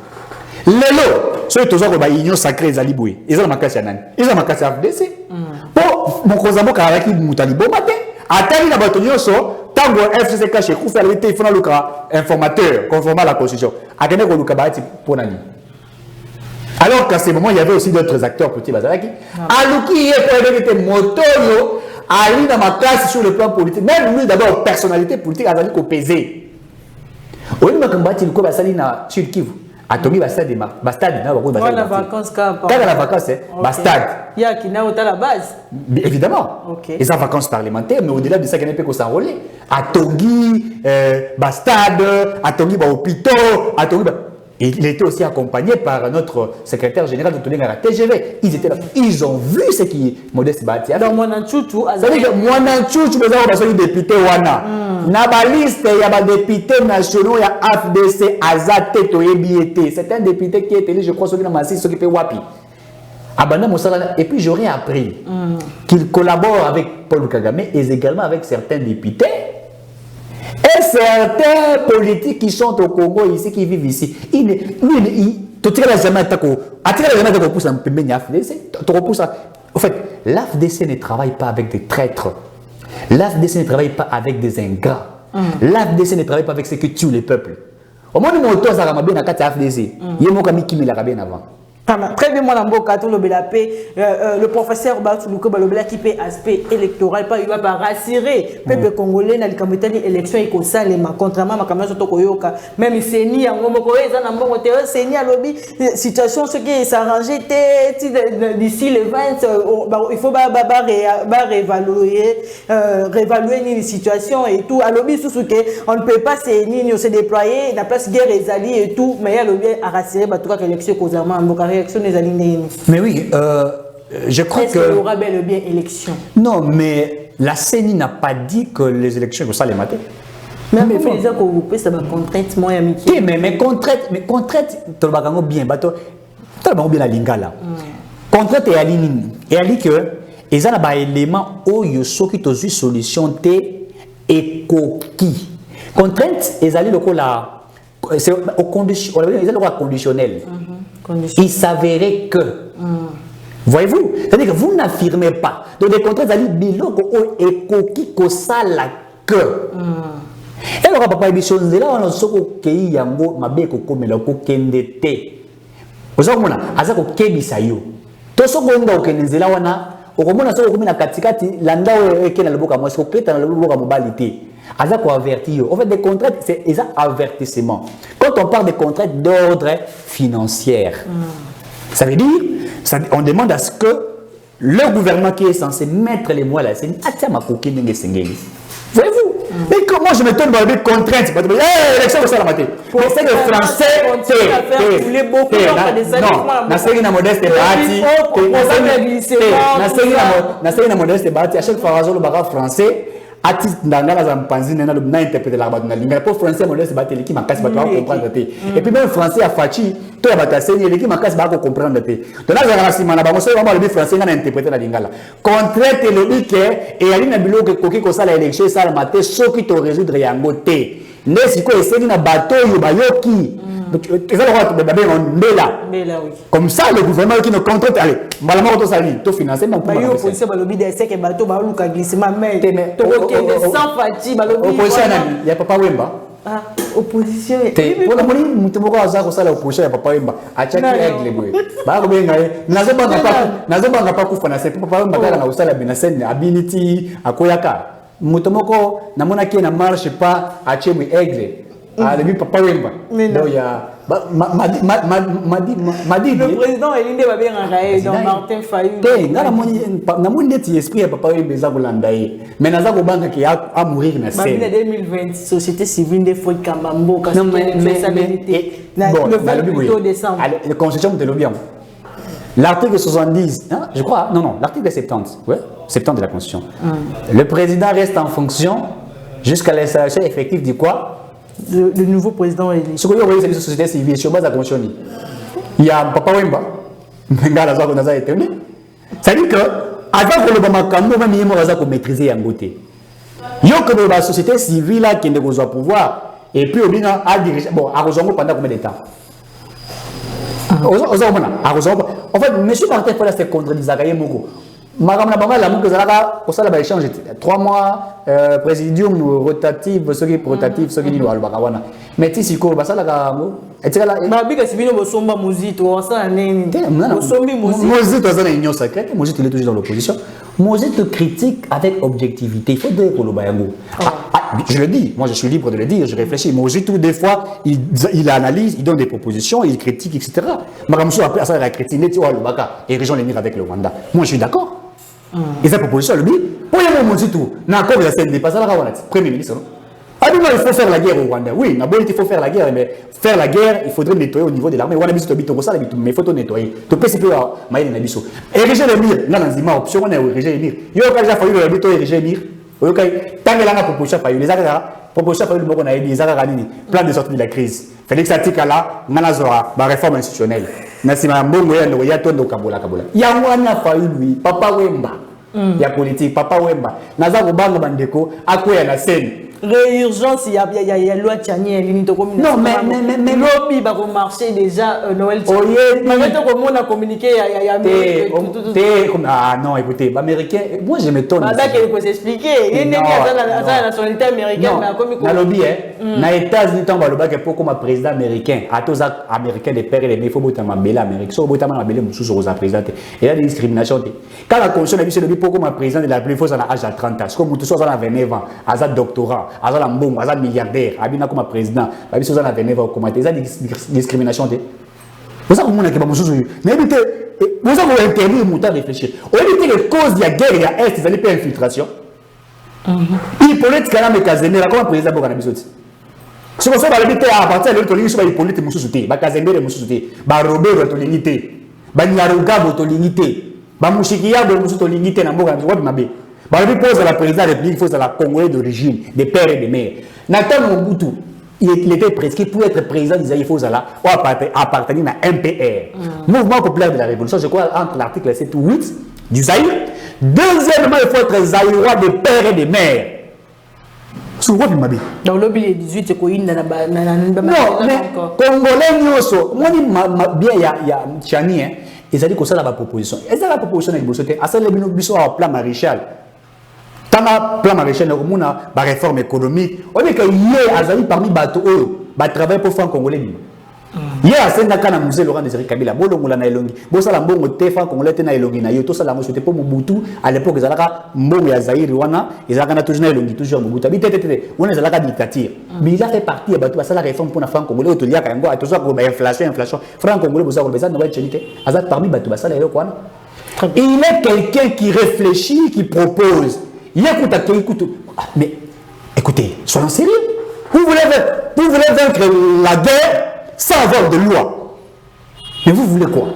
Lelo, ceux qui ont une union sacrée Zaliboué, ils ont ma casse à Nan, ils ont ma casse à FDC. Pour mon cousin Karaki Moutali Bomate, à Tali la bataille, Tango FCC caché, Koufé Alité, il faut un informateur, conformément à la Constitution. À Kene Kolukabati pour Nani. Alors qu'à ce moment, il y avait aussi d'autres acteurs petits Bazalaki. Alouki, il était motoyo, Ali dans ma classe sur le plan politique. Même lui, d'abord, personnalité politique, a valu qu'au pesé. Oui, mais comme Bati, le coup, Basali na Chilkivu. Atomi Bastad, Bastad, na Bako Bastad. La vacance, quand la vacance, Bastad. Il y a qui n'a pas la base. Évidemment. Et ça, vacances parlementaires, mais au-delà de ça, il n'y a pas que s'enrôler. À Tongi, Bastad, à Tongi, Hôpital, à Tongi. Et il était aussi accompagné par notre secrétaire général de Tonega TGV. Ils étaient là. Ils ont vu ce qui est Modeste Bahati. Donc, Mwananchoutou, ça veut dire que Mwananchoutou, vous avez des députés Wana. Dans la liste, il y a des députés nationaux, il y a AFDC, Azate, Toyebiete. C'est un député qui est élu, je crois, celui dans Massi, celui qui est Wapi. Et puis j'aurais appris qu'il collabore avec Paul Kagame et également avec certains députés. Et certains politiques qui sont au Congo ici, qui vivent ici, en fait, l'AFDC ne travaille pas avec des traîtres. L'AFDC ne travaille pas avec des ingrats. L'AFDC ne travaille pas avec ceux qui tuent les peuples. Au moins, nous avons bien à l'AFDC. Il y a un qui me bien avant. Très bien, le professeur Batoulouko Balobela qui fait aspect électoral, il va rassurer le peuple congolais dans l'élection et contrairement à ma Tokoyoka, même si ni en situation ce qui s'arrange d'ici le 20, il faut réévaluer les situations et tout. À l'objet, on ne peut pas se déployer, la place guerre et alliés et tout, mais il y a l'objet à rassurer l'élection causellement en mais oui, je crois que... il y aura bel et bien élection. Non, mais la CENI n'a pas dit que les élections que ça les mater. Mais comment les gens que vous pouvez, ça va contrainte, moi, amitié. Mais contrainte, tu vas bien, tu vas bien la lingala. Contrainte et aline, et ali que, ils ont un élément où ils sont qui ont une solution et coquille. Contrainte, ils allaient le coup là, c'est au conditionnel. Il s'avérait que, voyez-vous, c'est-à-dire que vous n'affirmez pas. Donc, des contrats, vous biloko et coquille que ça la que. Et alors, papa, il dit, là, on a soko kei yango, ma beko comme la kokende te. Vous savez, on a azako kebi sayo. To soko nga okenenzela wana, okomona soko kumi na katikati, landa eke na loboka mwasi, oketa na loboka mobilité. Azako averti. En fait, des contrats, c'est un avertissement. Quand on parle de contrats d'ordre financier, ça veut dire, on demande à ce que le gouvernement qui est censé mettre les moyens là, c'est ma coquine de Sengeli. Voyez-vous? Mais comment je me donne dans des contraintes? L'élection, c'est la matinée. Mais c'est que le français, c'est non, Modeste Bahati. Modeste Bahati. À chaque fois, le barrage français. Artiste ndangala za mpanzi na interpréter la batu na linga pour français Modeste Bahati leki makasi batu comprendre te et puis même français a fachi to ya batu asenye leki makasi ba comprendre te to na za sima na bango so ba le français na interpréter na lingala contrainte le bike et ali na biloko koki ko sala élection sala maté soki to résoudre yango te N'est-ce que c'est une bateau, Yobayoki. Comme ça, le gouvernement qui nous contrôle, allez, malalement, on s'allie, tout financé, mais on peut pas. Opposition, c'est que bateau, balouka glissement, mais sans fatigue, opposition, il y a Papa Wemba. Ah, opposition. Pour la monnaie, nous avons ça, l'opposition, il y a Papa Wemba. À chaque règle, bah, pas financer. Papa Wemba, il a la Benasen, Ability, à Koyaka. Mutomoko, namona qui ne marche pas à Chemui Aigle. Ah, le Papa Wemba. Donc, il y a. Le président Elinde va bien enrayer dans Martin Fayulu. Na mon net esprit Papa Wemba za kolandaye. Mais naza ko banka qui a mourir na scène. En 2020, société civile de Fouet Kambambo parce que le 28 décembre. La constitution de l'Obiam. L'article 70, hein, je crois, non, l'article 70, ouais, 70 de la Constitution. Le président reste en fonction jusqu'à l'installation effective du quoi? Le nouveau président élu. Ce que vous voyez, c'est une société civile, sur base de la Constitution. Il y a Papa Wemba, c'est-à-dire que, avant que le Bamakambo, même il y a maîtriser en côté. Il y a que la société civile qui ne doit pas pouvoir, et puis on a dirigé, bon, à Rosongo pendant combien de temps? En fait, M. Martin Fayulu s'est contredit Zakaye Moko. Madame Nabama, la mouque Zalaka, au salaire échange 3 mois, présidium rotatif, ce qui est rotatif, ce qui est le Bakawana. Mais si c'est quoi, ça la et tu as la. Babiga, si vous sommes Mozito, ça n'est Mozito, ça n'est union secrète. Mozito, il est toujours dans l'opposition. Mozito critique avec objectivité. Il faut dire que le Bayango. Je le dis, moi je suis libre de le dire, je réfléchis. Mozito, des fois, il analyse, il donne des propositions, il critique, etc. Maramsou, après ça, il a critiqué, il dit, oh, le Baka, et région l'émir avec le Rwanda. Moi, je suis d'accord. Et sa proposition, le dit, pour y aller au Mozito, n'a pas la scène dépassée à la Rwanda, Premier ministre. Il faut faire la guerre au Rwanda. Oui, il faut faire la guerre, mais faire la guerre, il faudrait nettoyer au niveau de l'armée. Mais il faut tout nettoyer. Tu peux s'y faire, mais il y a des ériger l'émir, là, dans une option, on a érigé l'émir. Il y a déjà fallu ériger l'émir. Tant que la proposition a fallu, les agara, proposition a fallu le a les agara, plan de sortie de la crise. Félix Atikala, Nanazora, ma réforme institutionnelle. Nassima Mbongo, il y a tout le Kabola. Il y a un fallu lui, Papa Wemba. Il y a politique, Papa Wemba. Nazaro Banga Bandeko, à quoi il y a la scène. Réurgence, il y a loi Tchani, non, mais lobby va marcher déjà Noël Tchani. Maintenant, comment on a communiqué, il y a ah non, écoutez, américain, moi je m'étonne. Il faut s'expliquer. Il y a la nationalité américaine, mais comme il y a lobby, dans les États-Unis, on va le bac pour comme président américain, à tous les américains de père et les mères, il faut botter ma belle Amérique. Soit botter ma belle moussou sur la présidente. Il y a des discriminations. Quand la Constitution a dit c'est le but pour comme président de la plus forte à l'âge de 30 ans, c'est comme tout ça à 29 ans, à doctorat. Azala mbongo, azala milliardaire, abina comme président, abina azala venir va commenter, ça discrimination de. Vous savez comment on a que bamusuzu. Mais évitez, vous avez interdit de réfléchir. On évite les causes de la guerre et la est, ils allaient faire infiltration. Il politique quand même Kazembe, comment président pour Kanabisoti. Ce qu'on soit dans l'éviter à partir de l'autre ligne sur les politiques musuzuté, ba Kazembe les musuzuté, ba Robert to l'unité, ba Nyaruga to l'unité, ba Mushikiya to l'unité na mboka nzwa bimabe. Il pose à la présidente de la République, il faut à la Congolais d'origine, des pères et des mères. Nathan Mobutu, il était prescrit pour être président d'Isaïe Fozala ou appartenir à MPR, Mouvement populaire de la Révolution, je crois, entre l'article 7 ou 8 du Zaïre. Deuxièmement, il faut être Zaïrois des pères et des mères. C'est quoi, Bimabi? Dans le lobby 18, c'est quoi? Non, mais Congolais, moi, bien, il y a Tchani, ils ont dit que ça, la proposition. Et ça, la proposition, c'est que ça, les biso à plan maréchal. Tant que plan maréchal, on a une réforme économique. On dit que hier, Azali parmi bateaux, travailler pour faire un Congolais. Hier, c'est un musée Laurent Désiré Kabila. Bon, on a na elongi. Bon, ça la bon côté fan Congolais na elongi na yo. Tout ça la c'était pour Mobutu. À l'époque, ils allaient mbongo ya Zaïre wana. Ils allaient toujours na elongi toujours Mobutu. On est allés dictature. Mais il a fait partie de bateau. Ça la réforme pour la fan Congolais. Autour il y a quand même tout ça pour inflation. Franc Congolais, vous savez, ça ne va être chenité. Azat parmi bateau. Ça la quoi. Il est quelqu'un qui réfléchit, qui propose. Il écoute. Mais écoutez, soyons sérieux. Vous voulez vaincre la guerre sans avoir de loi. Mais vous voulez quoi?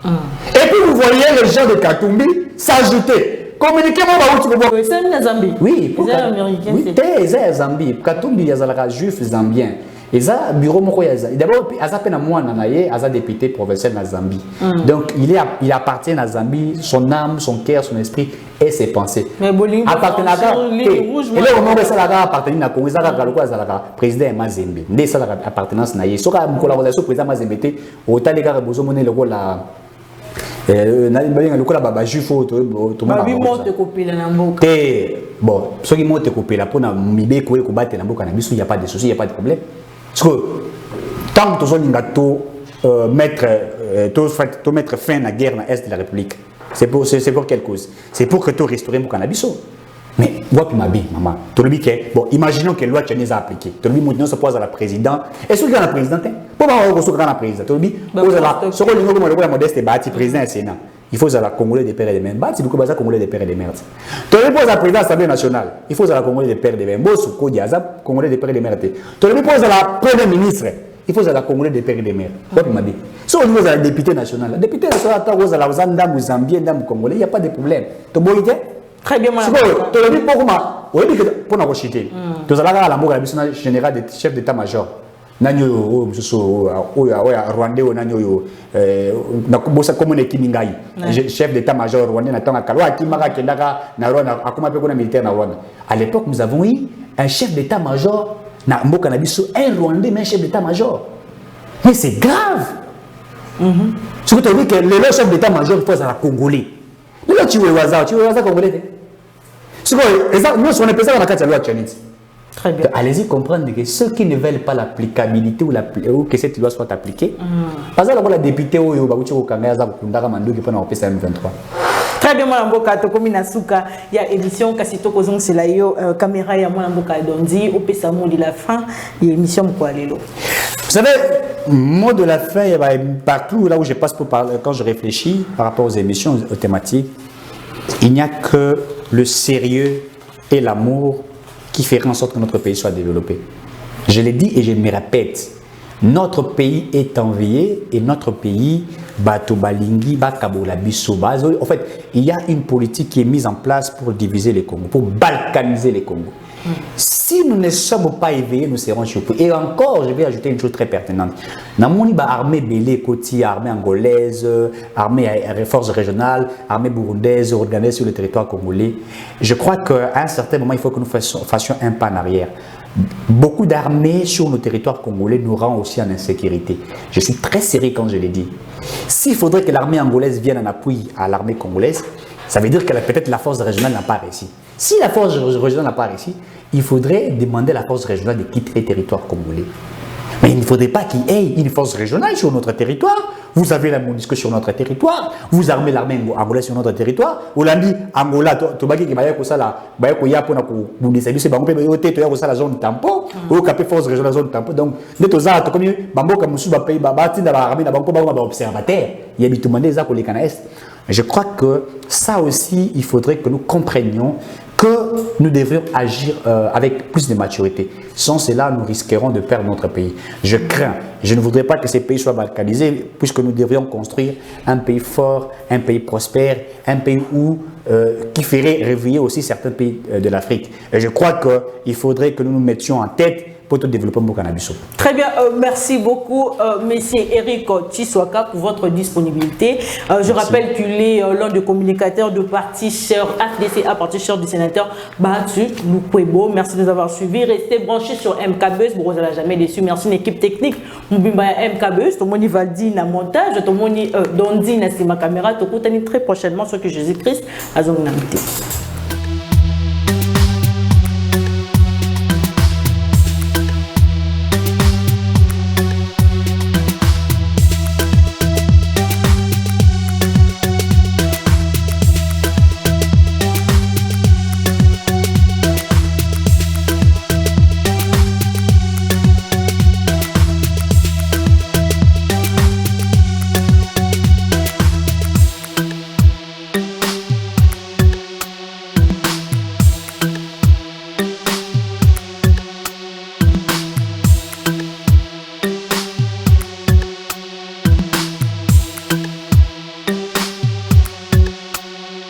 Et puis vous voyez les gens de Katumbi s'ajouter. Communiquez-moi où tu peux c'est la Zambie. Oui, pour les Américains. Oui, c'est Zambie. Katumbi, il y a des juifs zambiens. Et ça, bureau moko yaza. D'abord, Aza pena mwana na ye, Aza député provincial na Zambie. Donc, il appartient à Zambie, son âme, son cœur, son esprit et ses pensées. Mais Bolingo, appartenant à ligne rouge, et là, au moment où ça l'a appartenu à Congo, ça l'a président Mazembe. Dès ça, l'appartenance na ye. So ka collaboration président Mazembe, au tal égard, besoin monnaie le rôle la. Le coup là, baba jufo, tout le monde. Bon, ceux qui montent coupé là pour na mibe ko battre na boka na biso, il y a pas de souci, il y a pas de problème. Parce que tant que on mettre fin à la guerre dans l'Est de la République, c'est pour quelle cause? C'est pour que tu restaures mon cannabis. Mais, moi, tu m'as dit, maman, bon, imaginons que la loi Tchénèse a appliqué. Tu maintenant se pose à la présidente. Et ce qui est la présidente, pourquoi on se la présidente? Tu ce que le modeste est bâti, président et Sénat. Il faut la Congolais des pères et des mères. Bâti, du coup, ça Congolais des pères et des mères. Tu poses à la présidente de l'Assemblée nationale. Il faut la Congolais des pères et des mères. Bon, ce code, Congolais des pères et des mères. Tu poses à la première ministre. Il faut la Congolais des pères et des mères. Pourquoi tu m'as dit? Si on dit à la députée nationale, la députée nationale, tu as la Zambie, Zambie, Congolais, il n'y a pas de problème. Tu as très bien, madame. Tu as dit pour nous rejeter. Tu as la général des chefs d'état-major. Nanyo Rwandais nanyo nakubosa commune Kimingai chef d'état-major rwandais natanga kalwa kimaka kendaka na Rwanda akoma pe kuna militaire na Rwanda. À l'époque, nous avons eu un chef d'état-major na mboka na biso, un Rwandais mais un chef d'état-major. Mais c'est grave. Ce que tu as dit que le chef d'état-major il faut à la Congolais. Là tu es Congolais. Nous on est pesé dans la carte de la loi Tchénèse. Très bien. Allez-y comprendre que ceux qui ne veulent pas l'applicabilité ou que cette loi soit appliquée, parce que la députée ou M23. Très bien, Mme Mboka, Tokomi Nasuka, il y a émission Kasito Kozong Selayo, caméra, il y a Mme Mboka Dondi, au Pessamo de la fin, il y a émission Mkwalelo. Vous savez, mot de la fin, partout là où je passe pour parler, quand je réfléchis par rapport aux émissions, aux thématiques, il n'y a que le sérieux et l'amour qui ferait en sorte que notre pays soit développé. Je l'ai dit et je me répète, notre pays est envié et notre pays, Batobalingi, Bakabola, Bissoba. En fait, il y a une politique qui est mise en place pour diviser les Congos, pour balkaniser les Congos. Si nous ne sommes pas éveillés, nous serons choqués. Et encore, je vais ajouter une chose très pertinente. Dans mon armée Bélé, Koti, armée angolaise, armée force régionale, armée burundaise, organisée sur le territoire congolais, je crois qu'à un certain moment, il faut que nous fassions un pas en arrière. Beaucoup d'armées sur nos territoires congolais nous rendent aussi en insécurité. Je suis très sérieux quand je l'ai dit. S'il faudrait que l'armée angolaise vienne en appui à l'armée congolaise, ça veut dire que peut-être la force régionale n'a pas réussi. Si la force régionale n'a pas réussi, il faudrait demander à la force régionale de quitter les territoires congolais. Mais il ne faudrait pas qu'il y ait une force régionale sur notre territoire. Vous avez la MONUSCO sur notre territoire. Vous armez l'armée angolaise sur notre territoire. Olambi, Angola, Tobaki, qui va ça là, Bayakoya pour nous décider, c'est Bango, la zone tampon, ou capé force régionale zone tampon. Donc, de tous ça, comme Bambo, comme Moussou, Bapayi, Babati, Nabarami, Nabanko, Baba, observateur. Il y a des demandé ça pour les Canaïstes. Je crois que ça aussi, il faudrait que nous comprenions que nous devrions agir avec plus de maturité. Sans cela, nous risquerons de perdre notre pays. Je crains, je ne voudrais pas que ces pays soient balkanisés, puisque nous devrions construire un pays fort, un pays prospère, un pays qui ferait réveiller aussi certains pays de l'Afrique. Et je crois qu'il faudrait que nous nous mettions en tête pour tout développer mon cannabis. Très bien, merci beaucoup, Monsieur Eric Tshiswaka, pour votre disponibilité. Je rappelle qu'il est l'un des communicateurs de parti cher FDC, parti cher du sénateur Batu Lukwebo. Merci de nous avoir suivis. Restez branchés sur MKBus, vous n'allez jamais déçu. Merci une équipe technique. Mbimba MKBus, tout le monde va dire na montage, tout le monde dondi na ma caméra. Tout le monde très prochainement sur que Jésus-Christ a zonamité.